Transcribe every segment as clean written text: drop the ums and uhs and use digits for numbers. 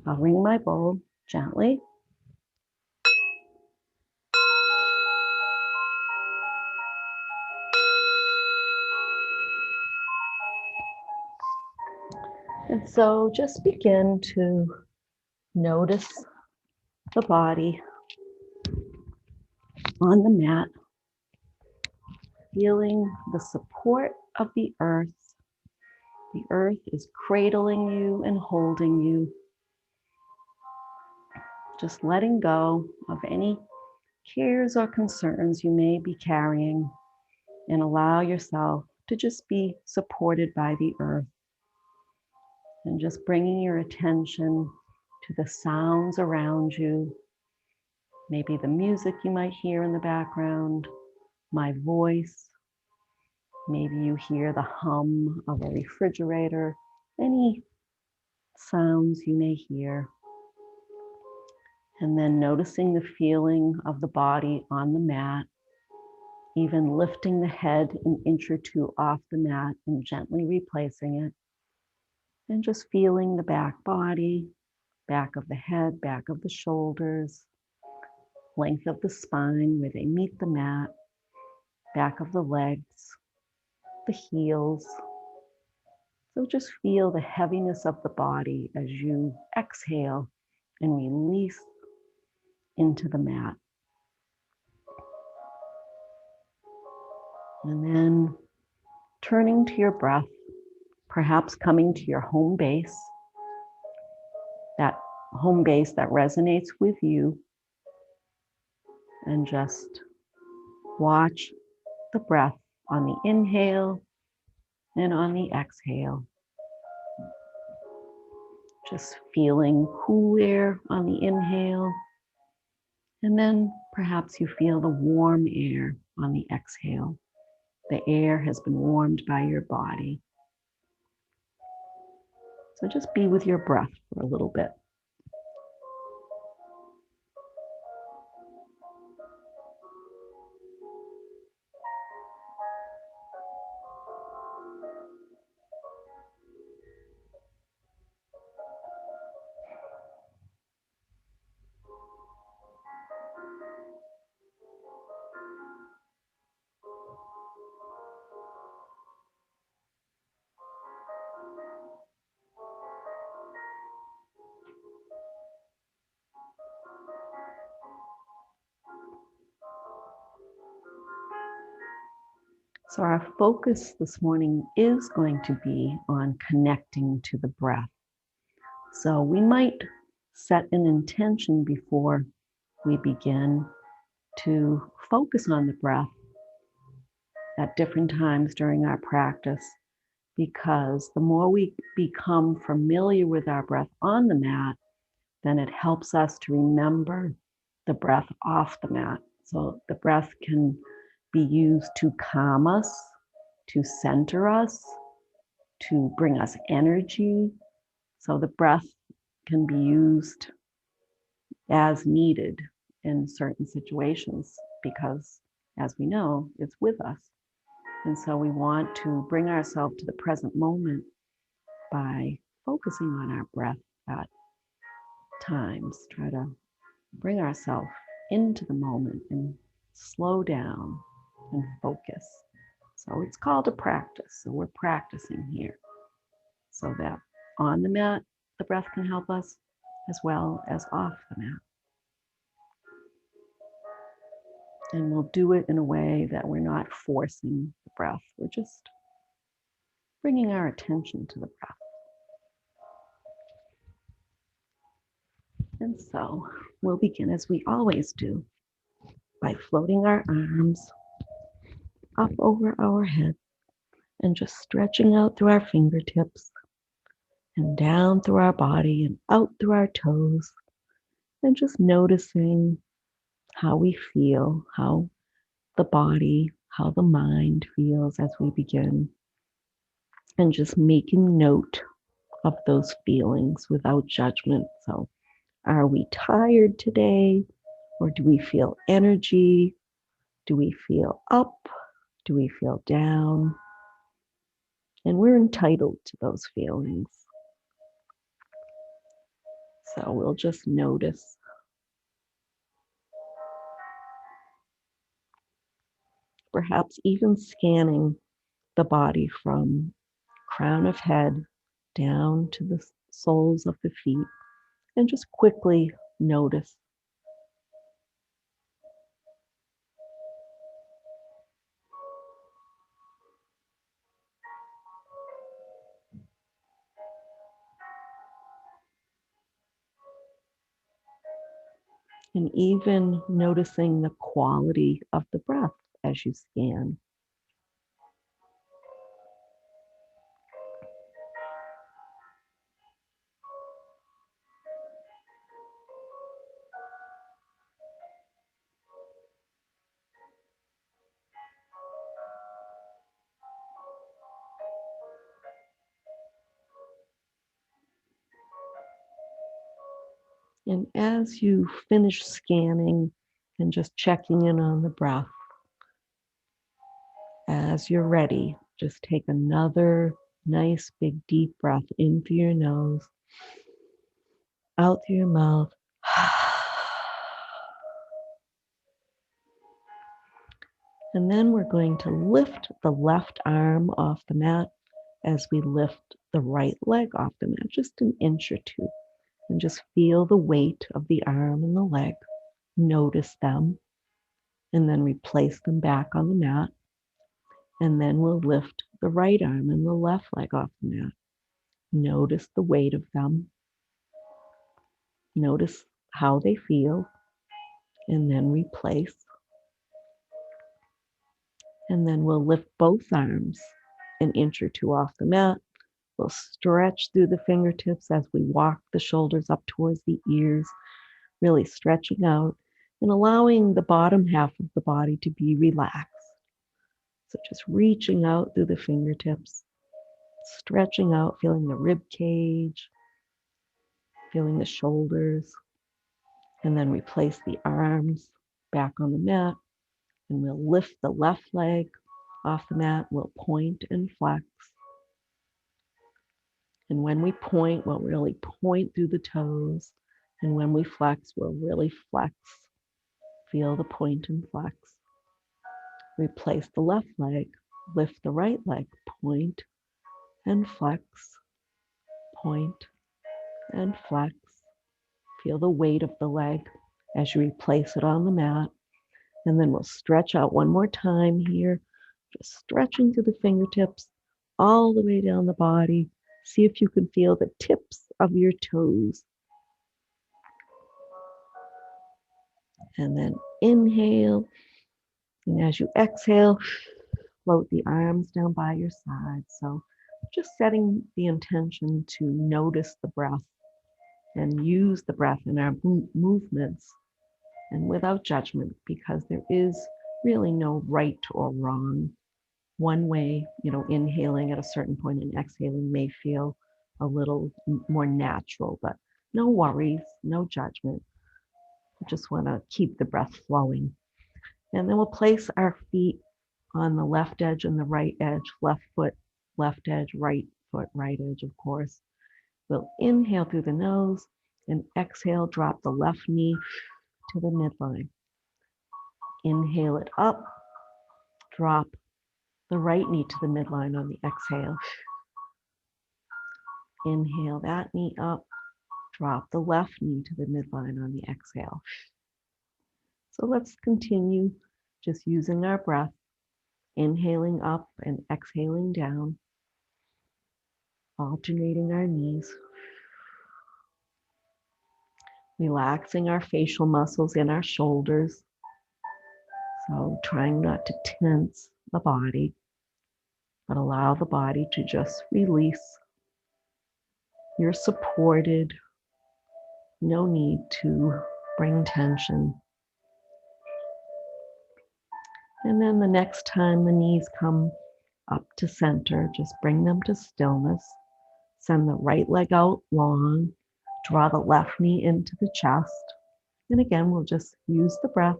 I'll ring my bowl gently. And so just begin to notice the body on the mat, feeling the support of the earth. The earth is cradling you and holding you. Just letting go of any cares or concerns you may be carrying, and allow yourself to just be supported by the earth. And just bringing your attention to the sounds around you, maybe the music you might hear in the background, my voice, maybe you hear the hum of a refrigerator, any sounds you may hear. And then noticing the feeling of the body on the mat, even lifting the head an inch or two off the mat and gently replacing it. And just feeling the back body, back of the head, back of the shoulders, length of the spine where they meet the mat, back of the legs, the heels. So just feel the heaviness of the body as you exhale and release into the mat. And then turning to your breath, perhaps coming to your home base, that home base that resonates with you, and just watch the breath on the inhale and on the exhale. Just feeling cool air on the inhale, and then perhaps you feel the warm air on the exhale. The air has been warmed by your body. So just be with your breath for a little bit. So our focus this morning is going to be on connecting to the breath. So we might set an intention before we begin to focus on the breath at different times during our practice, because the more we become familiar with our breath on the mat, then it helps us to remember the breath off the mat. So the breath can be used to calm us, to center us, to bring us energy. So the breath can be used as needed in certain situations because, as we know, it's with us. And so we want to bring ourselves to the present moment by focusing on our breath at times. Try to bring ourselves into the moment and slow down and focus. So it's called a practice. So we're practicing here so that on the mat, the breath can help us as well as off the mat. And we'll do it in a way that we're not forcing the breath. We're just bringing our attention to the breath. And so we'll begin as we always do by floating our arms up over our head and just stretching out through our fingertips and down through our body and out through our toes, and just noticing how we feel, how the body, how the mind feels as we begin, and just making note of those feelings without judgment. So are we tired today, or do we feel energy? Do we feel up? Do we feel down? And we're entitled to those feelings. So we'll just notice. Perhaps even scanning the body from crown of head down to the soles of the feet, and just quickly notice. And even noticing the quality of the breath as you scan. And as you finish scanning and just checking in on the breath, as you're ready, just take another nice big deep breath in through your nose, out through your mouth. And then we're going to lift the left arm off the mat as we lift the right leg off the mat, just an inch or two. And just feel the weight of the arm and the leg. Notice them. And then replace them back on the mat. And then we'll lift the right arm and the left leg off the mat. Notice the weight of them. Notice how they feel. And then replace. And then we'll lift both arms an inch or two off the mat. We'll stretch through the fingertips as we walk the shoulders up towards the ears, really stretching out and allowing the bottom half of the body to be relaxed. So just reaching out through the fingertips, stretching out, feeling the rib cage, feeling the shoulders, and then replace the arms back on the mat. And we'll lift the left leg off the mat. We'll point and flex. And when we point, we'll really point through the toes. And when we flex, we'll really flex. Feel the point and flex. Replace the left leg, lift the right leg, point and flex, point and flex. Feel the weight of the leg as you replace it on the mat. And then we'll stretch out one more time here, just stretching through the fingertips all the way down the body. See if you can feel the tips of your toes. And then inhale. And as you exhale, float the arms down by your side. So just setting the intention to notice the breath and use the breath in our movements and without judgment, because there is really no right or wrong. One way, inhaling at a certain point and exhaling may feel a little more natural, but no worries, no judgment. We just want to keep the breath flowing. And then we'll place our feet on the left edge and the right edge, left foot, left edge, right foot, right edge, of course. We'll inhale through the nose and exhale, drop the left knee to the midline. Inhale it up, drop the right knee to the midline on the exhale. Inhale that knee up, drop the left knee to the midline on the exhale. So let's continue just using our breath, inhaling up and exhaling down, alternating our knees, relaxing our facial muscles in our shoulders. So trying not to tense the body, but allow the body to just release. You're supported. No need to bring tension. And then the next time the knees come up to center, just bring them to stillness. Send the right leg out long. Draw the left knee into the chest. And again, we'll just use the breath.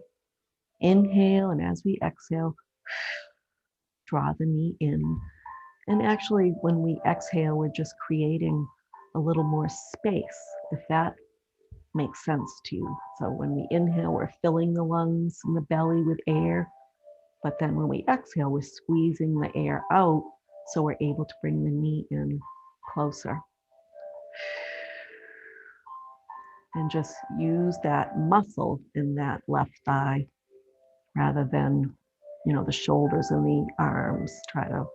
Inhale, and as we exhale, draw the knee in. And actually, when we exhale, we're just creating a little more space. If that makes sense to you. So when we inhale, we're filling the lungs and the belly with air. But then when we exhale, we're squeezing the air out so we're able to bring the knee in closer. And just use that muscle in that left thigh rather than, the shoulders and the arms. Try to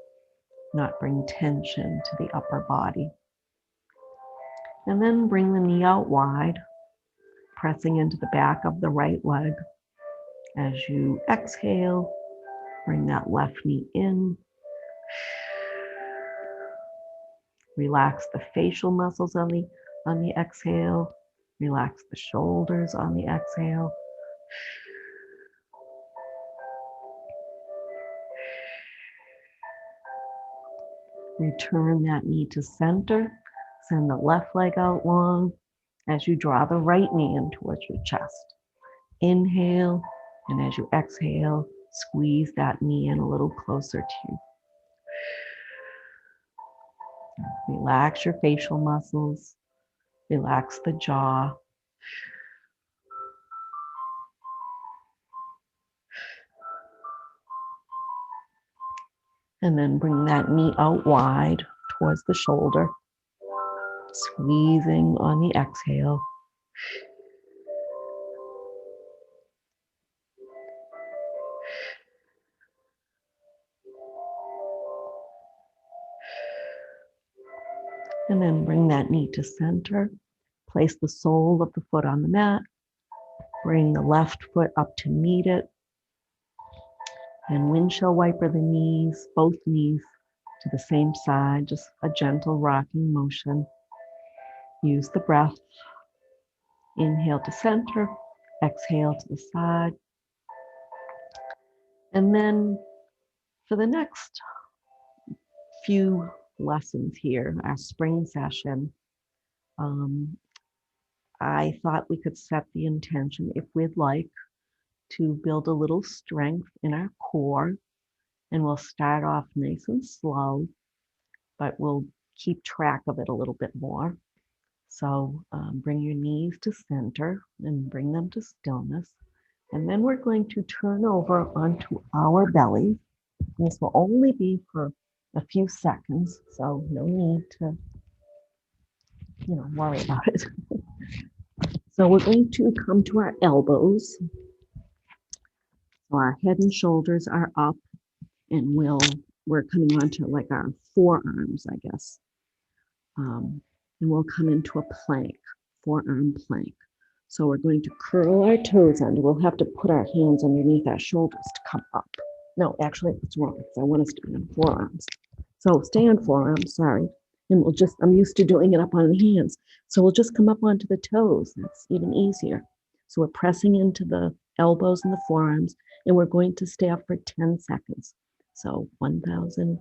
not bring tension to the upper body. And then bring the knee out wide, pressing into the back of the right leg. As you exhale, bring that left knee in. Relax the facial muscles on the exhale. Relax the shoulders on the exhale. Return that knee to center. Send the left leg out long as you draw the right knee in towards your chest. Inhale, and as you exhale, squeeze that knee in a little closer to you. Relax your facial muscles. Relax the jaw. And then bring that knee out wide towards the shoulder. Squeezing on the exhale. And then bring that knee to center. Place the sole of the foot on the mat. Bring the left foot up to meet it. And windshield wiper the knees, both knees to the same side, just a gentle rocking motion. Use the breath. Inhale to center, exhale to the side. And then for the next few lessons here, our spring session, I thought we could set the intention, if we'd like, to build a little strength in our core. And we'll start off nice and slow, but we'll keep track of it a little bit more. So bring your knees to center and bring them to stillness. And then we're going to turn over onto our belly. This will only be for a few seconds, so no need to, worry about it. So we're going to come to our elbows. So our head and shoulders are up, and we're coming onto like our forearms, I guess. And we'll come into a plank, forearm plank. So we're going to curl our toes under. We'll have to put our hands underneath our shoulders to come up. No, actually, it's wrong. I want us to be on forearms. So stay on forearms, sorry. And I'm used to doing it up on the hands. So we'll just come up onto the toes. That's even easier. So we're pressing into the elbows and the forearms, and we're going to stay up for 10 seconds. So 1,000,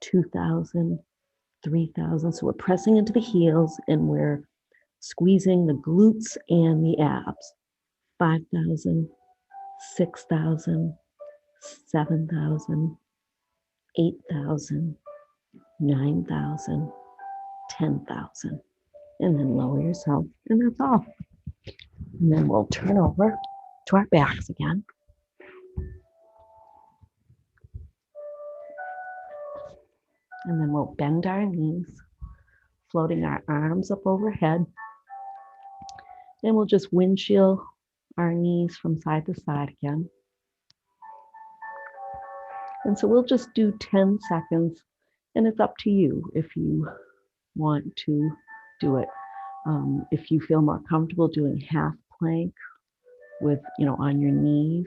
2,000, 3,000. So we're pressing into the heels, and we're squeezing the glutes and the abs. 5,000, 6,000, 7,000, 8,000, 9,000, 10,000. And then lower yourself, and that's all. And then we'll turn over to our backs again. And then we'll bend our knees, floating our arms up overhead. And we'll just windshield our knees from side to side again. And so we'll just do 10 seconds, and it's up to you if you want to do it. If you feel more comfortable doing half plank with, on your knees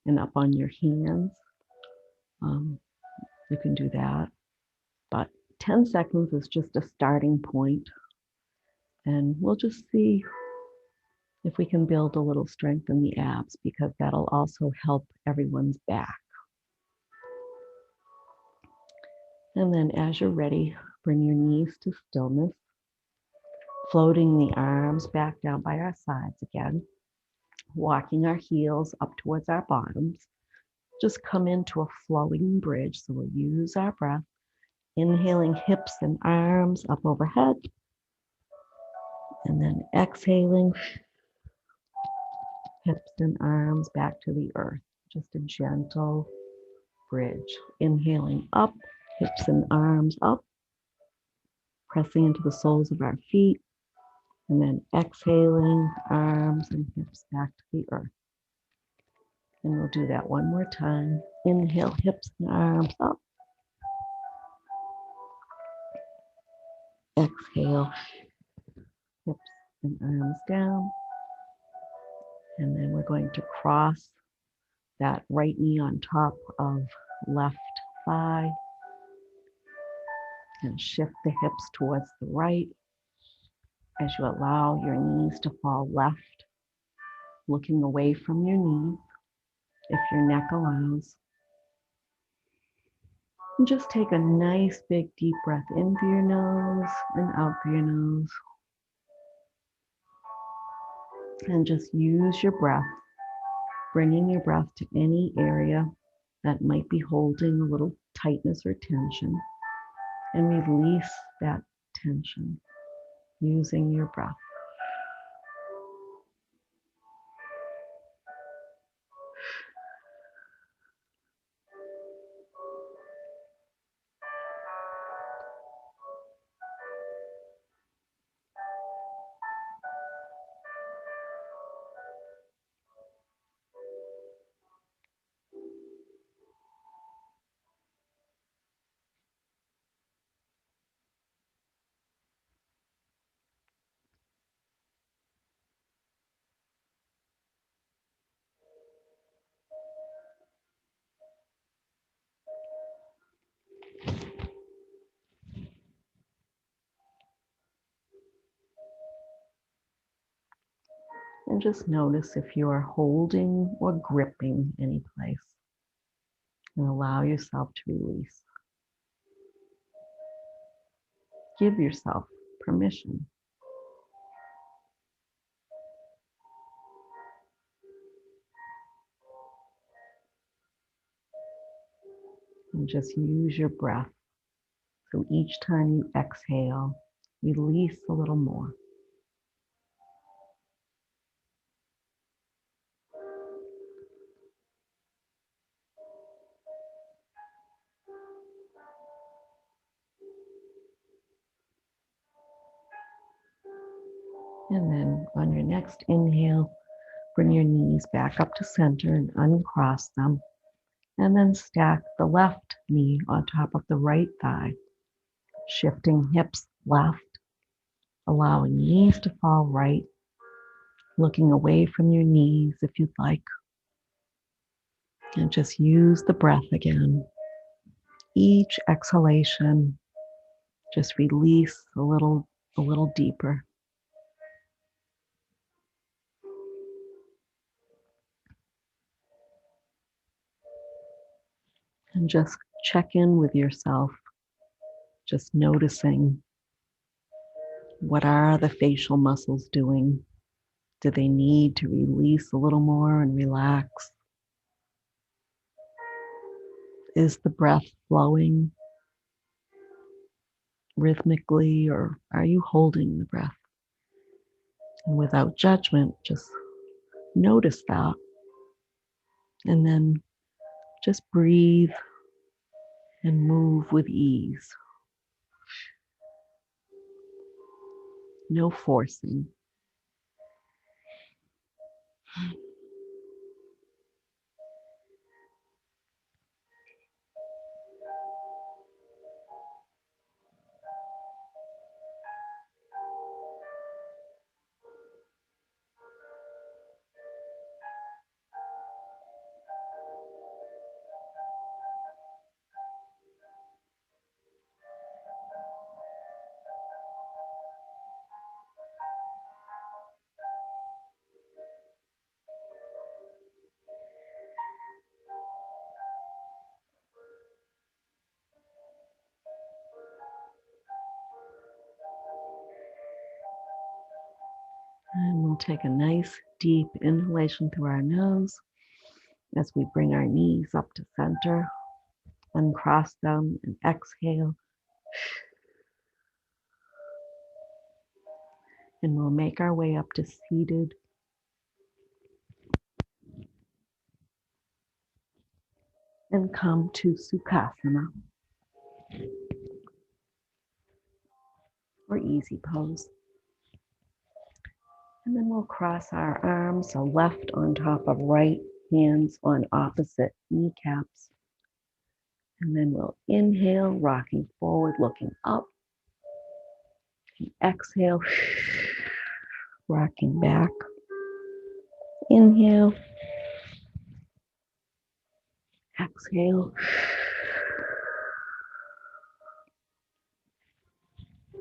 and up on your hands, you can do that. But 10 seconds is just a starting point. And we'll just see if we can build a little strength in the abs, because that'll also help everyone's back. And then as you're ready, bring your knees to stillness, floating the arms back down by our sides again, walking our heels up towards our bottoms. Just come into a flowing bridge. So we'll use our breath, inhaling hips and arms up overhead. And then exhaling, hips and arms back to the earth. Just a gentle bridge. Inhaling up, hips and arms up, pressing into the soles of our feet. And then exhaling, arms and hips back to the earth. And we'll do that one more time. Inhale, hips and arms up. Exhale, hips and arms down. And then we're going to cross that right knee on top of left thigh and shift the hips towards the right as you allow your knees to fall left, looking away from your knees if your neck allows. And just take a nice big deep breath in through your nose and out through your nose. And just use your breath, bringing your breath to any area that might be holding a little tightness or tension, and release that tension using your breath. And just notice if you are holding or gripping any place, and allow yourself to release. Give yourself permission. And just use your breath. So each time you exhale, release a little more. And then on your next inhale, bring your knees back up to center and uncross them. And then stack the left knee on top of the right thigh, shifting hips left, allowing knees to fall right, looking away from your knees if you'd like. And just use the breath again. Each exhalation, just release a little deeper. And just check in with yourself, just noticing, what are the facial muscles doing? Do they need to release a little more and relax? Is the breath flowing rhythmically, or are you holding the breath? And without judgment, just notice that. And then just breathe and move with ease. No forcing. And we'll take a nice deep inhalation through our nose as we bring our knees up to center, uncross them, and exhale. And we'll make our way up to seated. And come to Sukhasana, or easy pose. And then we'll cross our arms, so left on top of right, hands on opposite kneecaps. And then we'll inhale, rocking forward, looking up. And exhale, rocking back. Inhale. Exhale.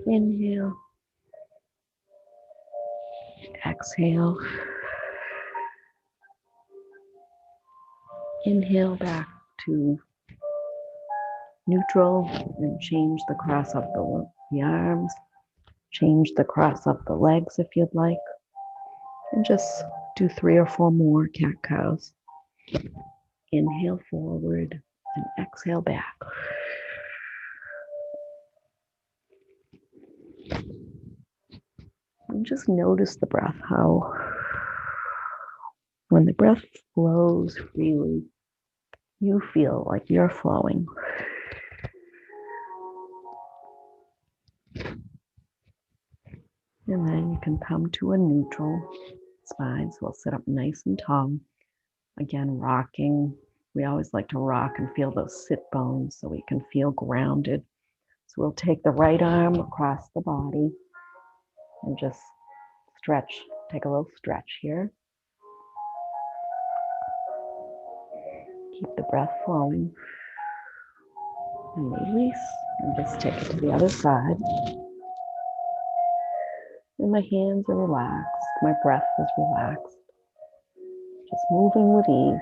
Inhale. Exhale. Inhale back to neutral and change the cross of the arms. Change the cross of the legs if you'd like. And just do 3 or 4 more cat-cows. Inhale forward and exhale back. And just notice the breath, how when the breath flows freely, you feel like you're flowing. And then you can come to a neutral spine. So we'll sit up nice and tall. Again, rocking. We always like to rock and feel those sit bones so we can feel grounded. So we'll take the right arm across the body and just stretch. Take a little stretch here. Keep the breath flowing. And release. And just take it to the other side. And my hands are relaxed. My breath is relaxed. Just moving with ease.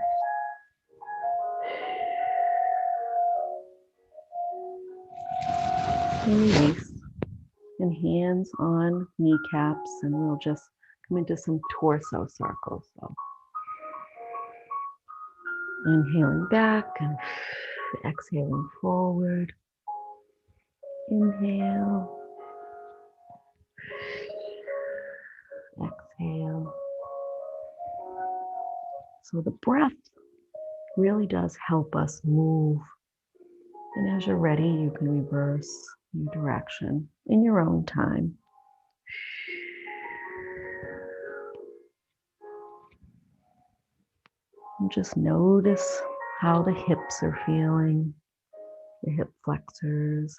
And release. And hands on kneecaps, and we'll just come into some torso circles. So inhaling back and exhaling forward. Inhale. Exhale. So the breath really does help us move. And as you're ready, you can reverse your direction in your own time. And just notice how the hips are feeling, the hip flexors.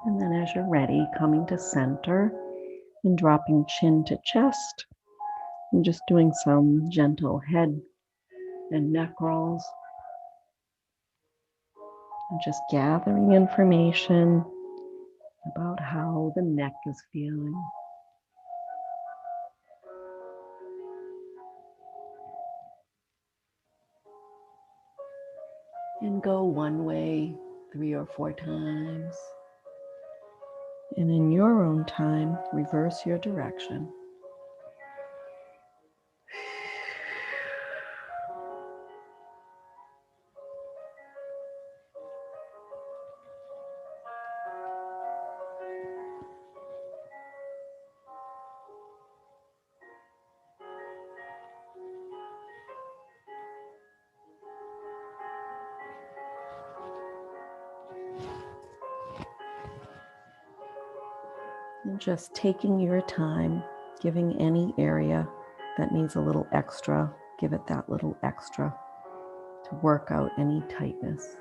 And then as you're ready, coming to center and dropping chin to chest. And just doing some gentle head and neck rolls. And just gathering information about how the neck is feeling. And go one way 3 or 4 times. And in your own time, reverse your direction. And just taking your time, giving any area that needs a little extra, give it that little extra to work out any tightness.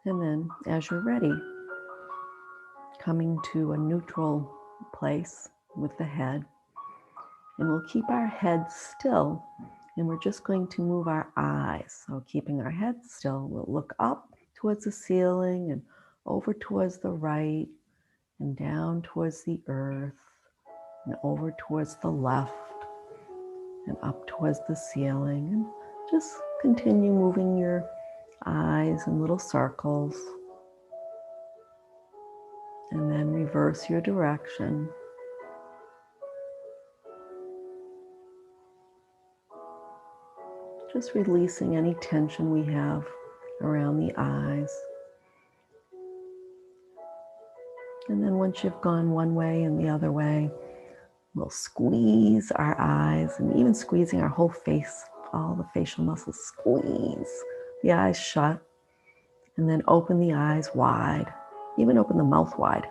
And then as you're ready, coming to a neutral place with the head, and we'll keep our head still. And we're just going to move our eyes. So keeping our head still, we'll look up towards the ceiling and over towards the right and down towards the earth and over towards the left and up towards the ceiling. And just continue moving your eyes in little circles. And then reverse your direction. Just releasing any tension we have around the eyes. And then once you've gone one way and the other way, we'll squeeze our eyes, and even squeezing our whole face, all the facial muscles, squeeze the eyes shut, and then open the eyes wide, even open the mouth wide.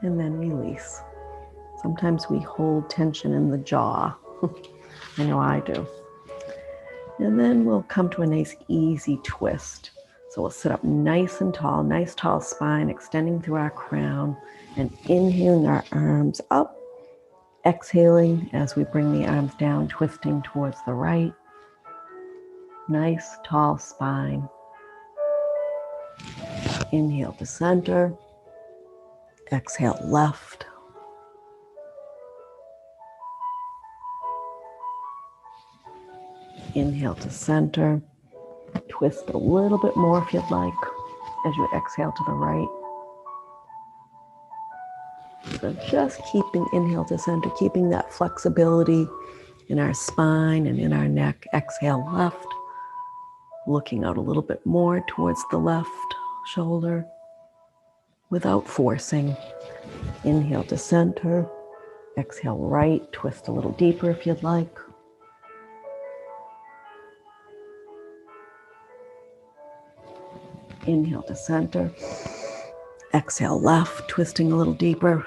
And then release. Sometimes we hold tension in the jaw. I know I do. And then we'll come to a nice easy twist. So we'll sit up nice and tall, nice tall spine extending through our crown, and inhaling our arms up, exhaling as we bring the arms down, twisting towards the right. Nice tall spine. Inhale to center, exhale left. Inhale to center, twist a little bit more if you'd like as you exhale to the right. So just keeping inhale to center, keeping that flexibility in our spine and in our neck. Exhale left, looking out a little bit more towards the left shoulder without forcing. Inhale to center, exhale right, twist a little deeper if you'd like. Inhale to center, exhale left, twisting a little deeper.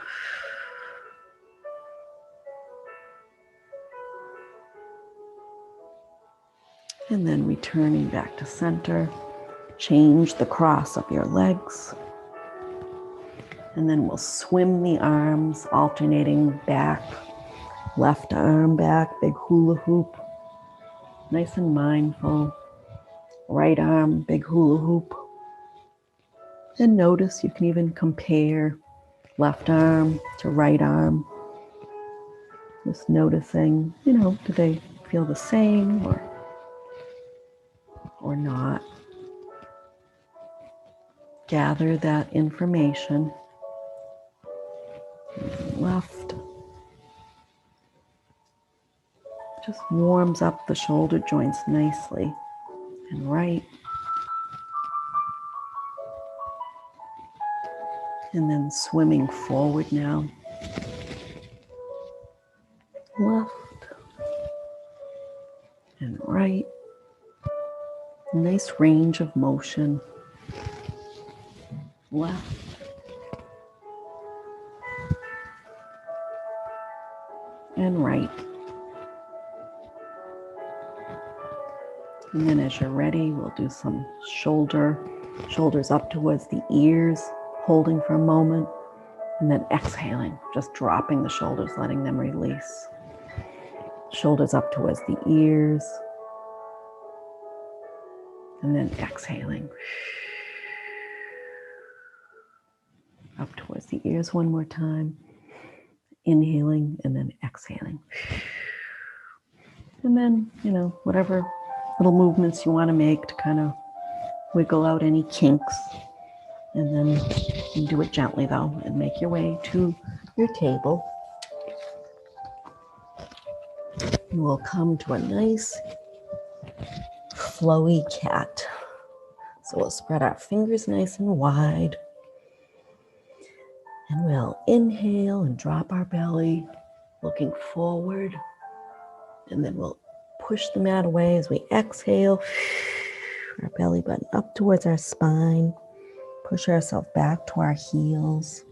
And then returning back to center, change the cross of your legs. And then we'll swim the arms, alternating back, left arm back, big hula hoop. Nice and mindful. Right arm, big hula hoop. And notice, you can even compare left arm to right arm. Just noticing, do they feel the same or not? Gather that information. Left. Just warms up the shoulder joints nicely. And right. And then swimming forward now. Left and right. Nice range of motion. Left and right. And then as you're ready, we'll do some shoulders up towards the ears, holding for a moment, and then exhaling, just dropping the shoulders, letting them release. Shoulders up towards the ears, and then exhaling. Up towards the ears one more time. Inhaling and then exhaling. And then, whatever little movements you want to make to kind of wiggle out any kinks. And then you do it gently though, and make your way to your table. And we'll come to a nice flowy cat. So we'll spread our fingers nice and wide. And we'll inhale and drop our belly, looking forward. And then we'll push the mat away as we exhale. Our belly button up towards our spine. Push ourselves back to our heels.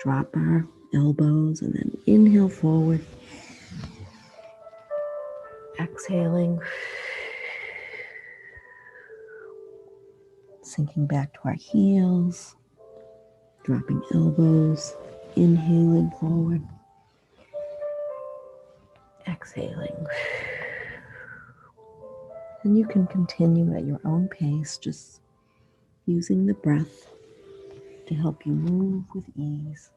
Drop our elbows and then inhale forward. Exhaling. Sinking back to our heels. Dropping elbows. Inhaling forward. Exhaling. And you can continue at your own pace, just using the breath to help you move with ease.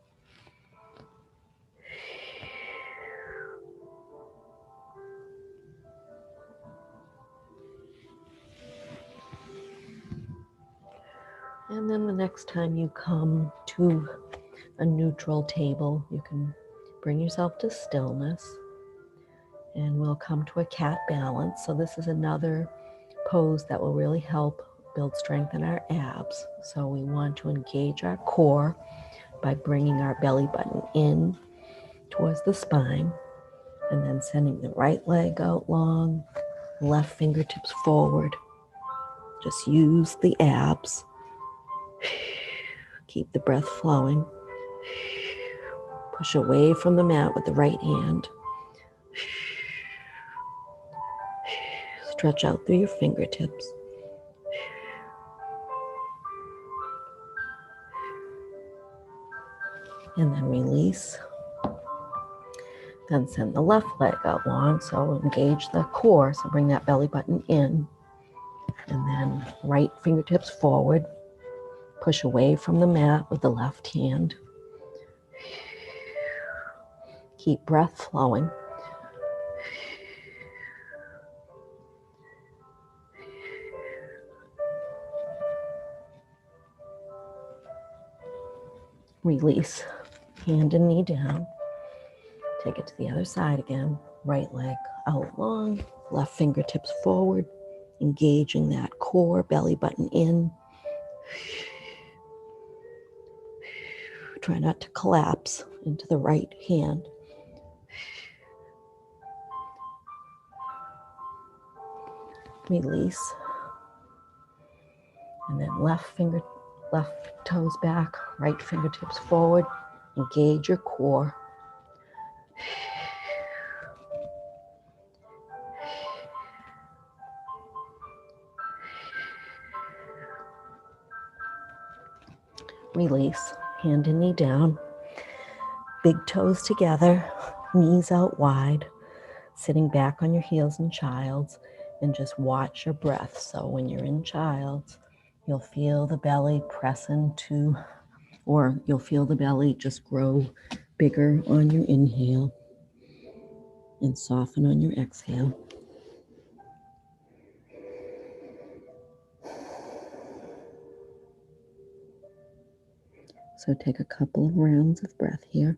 And then the next time you come to a neutral table, you can bring yourself to stillness, and we'll come to a cat balance. So this is another pose that will really help build strength in our abs. So we want to engage our core by bringing our belly button in towards the spine, and then sending the right leg out long, left fingertips forward. Just use the abs. Keep the breath flowing. Push away from the mat with the right hand. Stretch out through your fingertips. And then release. Then send the left leg out long, so engage the core, so bring that belly button in. And then right fingertips forward. Push away from the mat with the left hand. Keep breath flowing. Release. Hand and knee down. Take it to the other side again. Right leg out long, left fingertips forward, engaging that core, belly button in. Try not to collapse into the right hand. Release. And then left toes back, right fingertips forward. Engage your core. Release. Hand and knee down. Big toes together, knees out wide, sitting back on your heels in child's, and just watch your breath. So when you're in child's, you'll feel the belly press into, or you'll feel the belly just grow bigger on your inhale and soften on your exhale. So take a couple of rounds of breath here.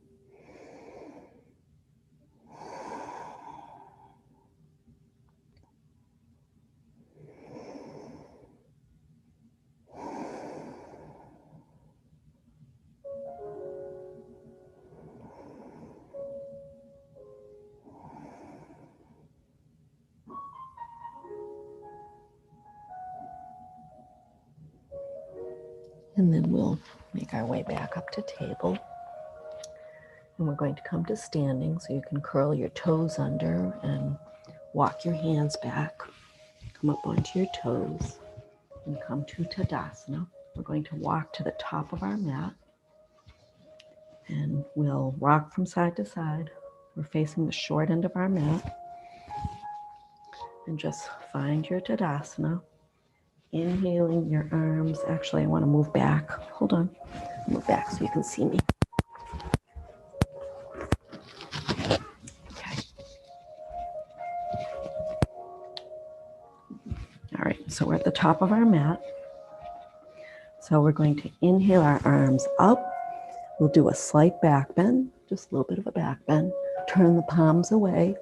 And then we'll make our way back up to table. And we're going to come to standing, so you can curl your toes under and walk your hands back. Come up onto your toes and come to Tadasana. We're going to walk to the top of our mat, and we'll rock from side to side. We're facing the short end of our mat. And just find your Tadasana. Inhaling your arms. Actually, I want to move back. Hold on. Move back so you can see me. Okay. All right, so we're at the top of our mat. So we're going to inhale our arms up. We'll do a slight back bend, just a little bit of a back bend. Turn the palms away,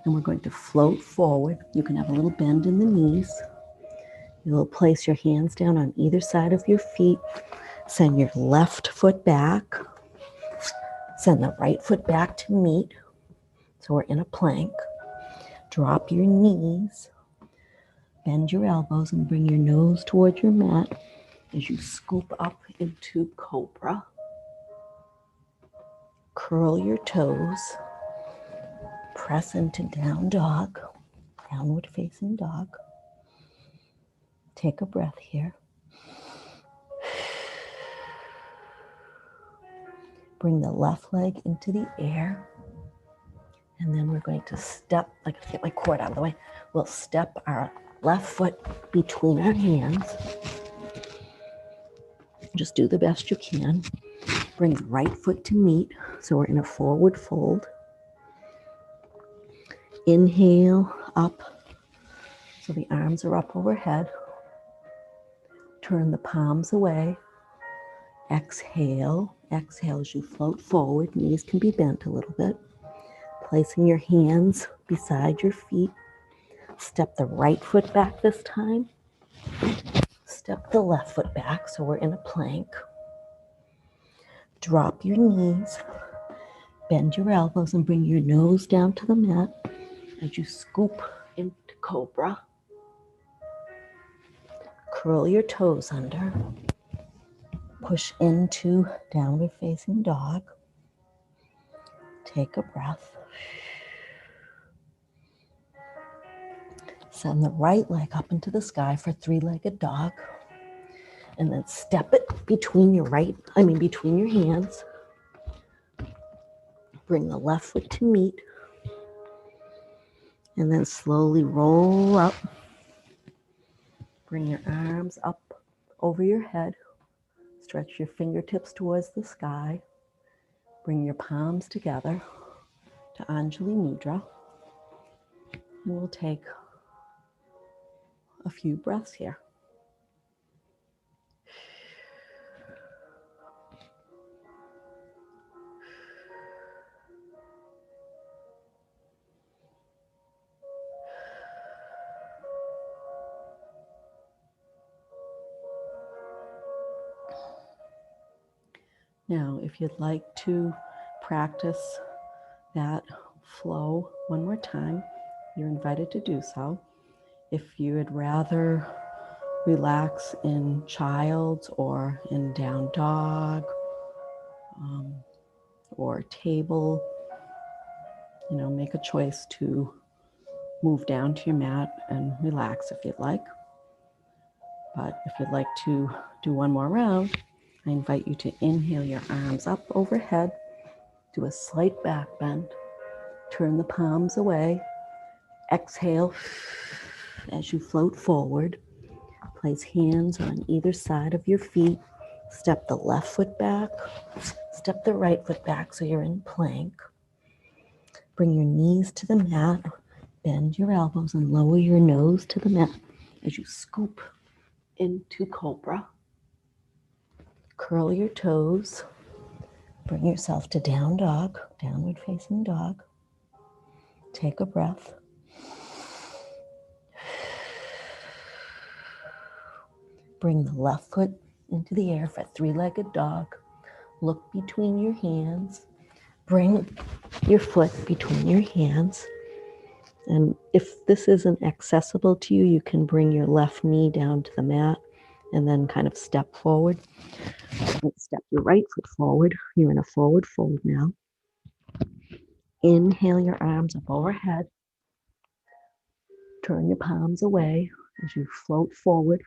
and we're going to float forward. You can have a little bend in the knees. You'll place your hands down on either side of your feet. Send your left foot back. Send the right foot back to meet. So we're in a plank. Drop your knees. Bend your elbows and bring your nose towards your mat as you scoop up into Cobra. Curl your toes. Press into down dog, downward facing dog. Take a breath here. Bring the left leg into the air. And then we're going to step, I can get my cord out of the way. We'll step our left foot between our hands. Just do the best you can. Bring the right foot to meet. So we're in a forward fold. Inhale up. So the arms are up overhead. Turn the palms away. Exhale Exhale as you float forward. Knees can be bent a little bit. Placing your hands beside your feet. Step the right foot back this time. Step the left foot back, so we're in a plank. Drop your knees. Bend your elbows and bring your nose down to the mat as you scoop into cobra. Curl your toes under. Push into downward facing dog. Take a breath. Send the right leg up into the sky for three-legged dog. And then step it between your hands. Bring the left foot to meet. And then slowly roll up. Bring your arms up over your head. Stretch your fingertips towards the sky. Bring your palms together to Anjali Mudra. And we'll take a few breaths here. Now, if you'd like to practice that flow one more time, you're invited to do so. If you would rather relax in child's or in down dog or table, make a choice to move down to your mat and relax if you'd like. But if you'd like to do one more round, I invite you to inhale your arms up overhead, do a slight back bend, turn the palms away, exhale as you float forward, place hands on either side of your feet, step the left foot back, step the right foot back so you're in plank, bring your knees to the mat, bend your elbows and lower your nose to the mat as you scoop into cobra. Curl your toes. Bring yourself to down dog, downward facing dog. Take a breath. Bring the left foot into the air for three-legged dog. Look between your hands. Bring your foot between your hands. And if this isn't accessible to you, you can bring your left knee down to the mat and then kind of step forward. Step your right foot forward. You're in a forward fold now. Inhale your arms up overhead. Turn your palms away as you float forward.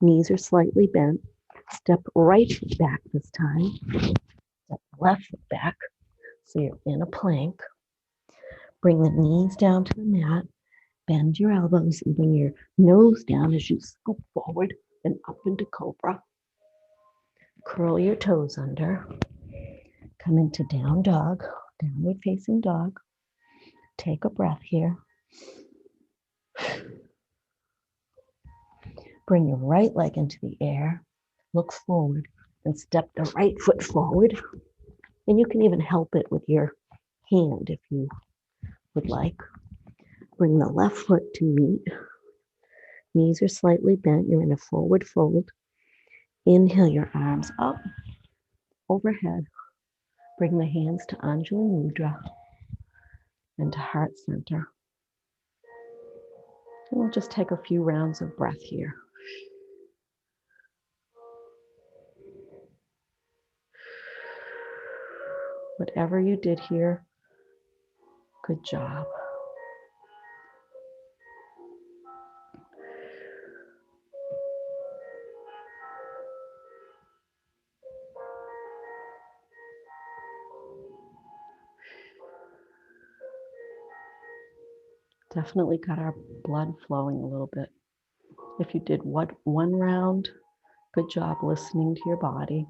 Knees are slightly bent. Step right foot back this time. Step left foot back so you're in a plank. Bring the knees down to the mat. Bend your elbows and bring your nose down as you scoop forward and up into cobra. Curl your toes under. Come into down dog, downward facing dog. Take a breath here. Bring your right leg into the air. Look forward and step the right foot forward. And you can even help it with your hand if you would like. Bring the left foot to meet. Knees are slightly bent. You're in a forward fold. Inhale your arms up overhead. Bring the hands to Anjali Mudra and to heart center. And we'll just take a few rounds of breath here. Whatever you did here, good job. Definitely got our blood flowing a little bit. If you did one round, good job listening to your body.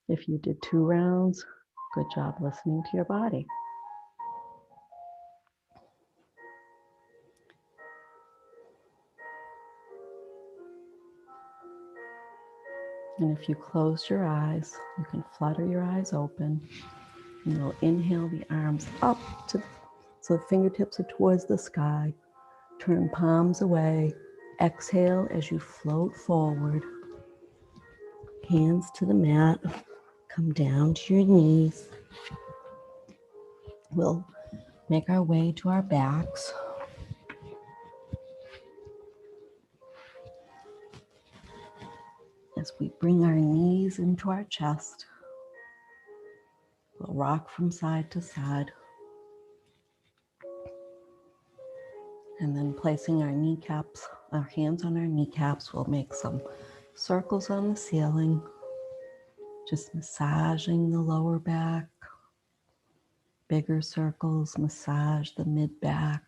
If you did 2 rounds, good job listening to your body. And if you close your eyes, you can flutter your eyes open. And you'll inhale the arms up so the fingertips are towards the sky. Turn palms away. Exhale as you float forward. Hands to the mat. Come down to your knees. We'll make our way to our backs. As we bring our knees into our chest, we'll rock from side to side. And then placing our kneecaps, our hands on our kneecaps, we'll make some circles on the ceiling, just massaging the lower back. Bigger circles, massage the mid back.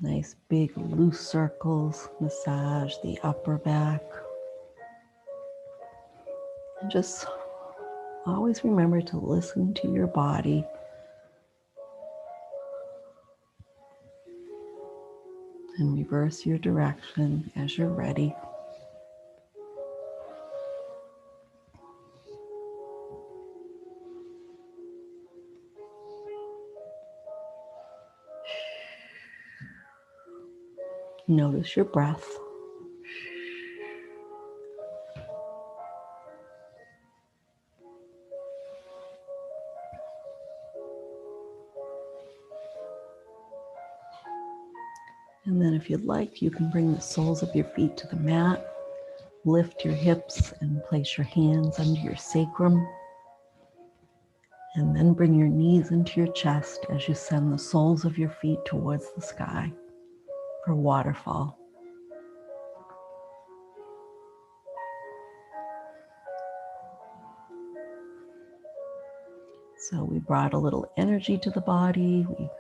Nice big loose circles, massage the upper back. And just always remember to listen to your body. And reverse your direction as you're ready. Notice your breath. And then if you'd like, you can bring the soles of your feet to the mat. Lift your hips and place your hands under your sacrum. And then bring your knees into your chest as you send the soles of your feet towards the sky for waterfall. So we brought a little energy to the body. We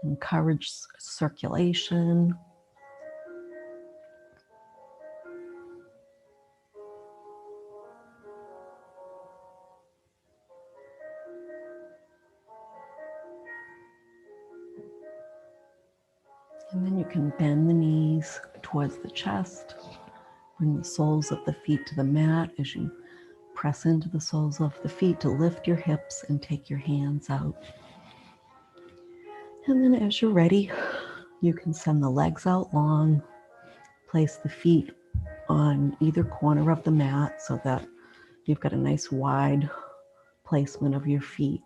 encourage circulation. And then you can bend the knees towards the chest. Bring the soles of the feet to the mat as you press into the soles of the feet to lift your hips and take your hands out. And then as you're ready, you can send the legs out long. Place the feet on either corner of the mat so that you've got a nice wide placement of your feet.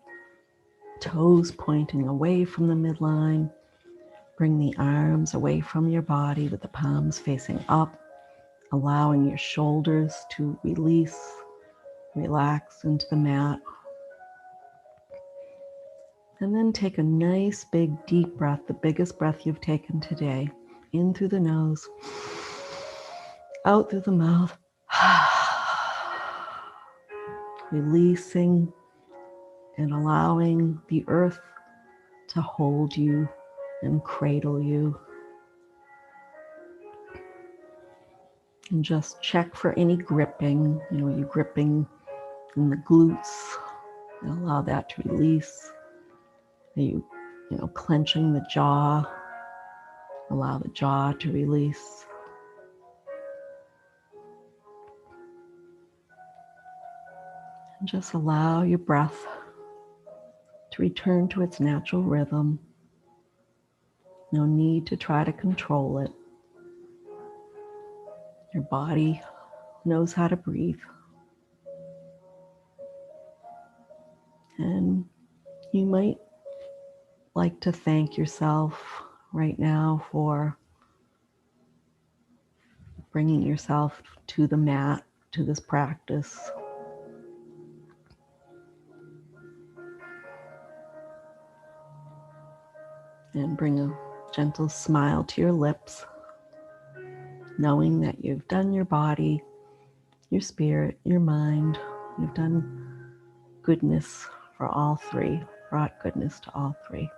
Toes pointing away from the midline. Bring the arms away from your body with the palms facing up, allowing your shoulders to release, relax into the mat. And then take a nice big deep breath, the biggest breath you've taken today. In through the nose, out through the mouth. Releasing and allowing the earth to hold you and cradle you. And just check for any gripping. You gripping in the glutes, and allow that to release. You clenching the jaw, allow the jaw to release. And just allow your breath to return to its natural rhythm. No need to try to control it. Your body knows how to breathe. And you might like to thank yourself right now for bringing yourself to the mat, to this practice. And bring a gentle smile to your lips, knowing that you've done your body, your spirit, your mind. You've done goodness for all three, brought goodness to all three.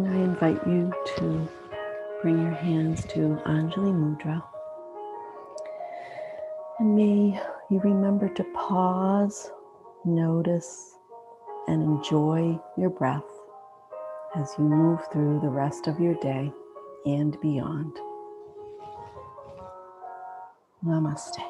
And I invite you to bring your hands to Anjali Mudra. And may you remember to pause, notice, and enjoy your breath as you move through the rest of your day and beyond. Namaste.